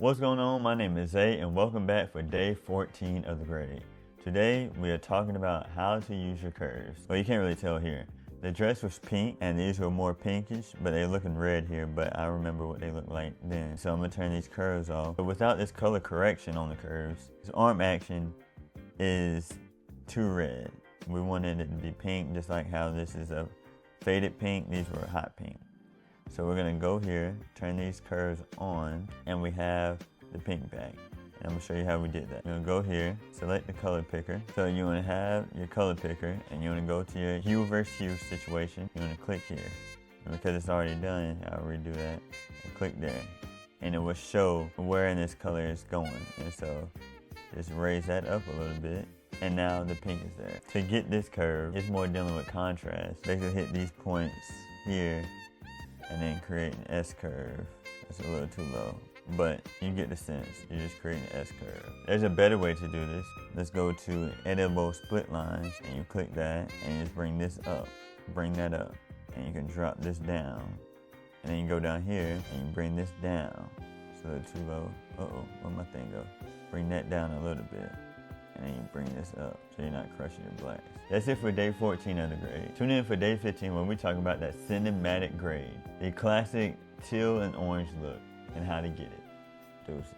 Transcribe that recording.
What's going on? My name is Zay and welcome back for day 14 of the grade. Today we are talking about how to use your curves. Well, you can't really tell here. The dress was pink and these were more pinkish, but they're looking red here, but I remember what they looked like then. So I'm gonna turn these curves off. But without this color correction on the curves, this arm action is too red. We wanted it to be pink, just like how this is a faded pink, these were a hot pink. So we're gonna go here, turn these curves on, and we have the pink back. And I'm gonna show you how we did that. You're gonna go here, select the color picker. So you wanna have your color picker, and you wanna go to your hue versus hue situation. You wanna click here. And because it's already done, I'll redo that. And click there. And it will show where this color is going. And so just raise that up a little bit. And now the pink is there. To get this curve, it's more dealing with contrast. Basically hit these points here, and then create an S curve. That's a little too low, but you get the sense. You're just creating an S curve. There's a better way to do this. Let's go to Editable Split Lines, and you click that, and you just bring this up. Bring that up, and you can drop this down. And then you go down here, and you bring this down. It's a little too low. Uh-oh, where'd my thing go? Bring that down a little bit. And then you bring this up so you're not crushing your blacks. That's it for day 14 of the grade. Tune in for day 15 when we talk about that cinematic grade, the classic teal and orange look, and how to get it. Deuces.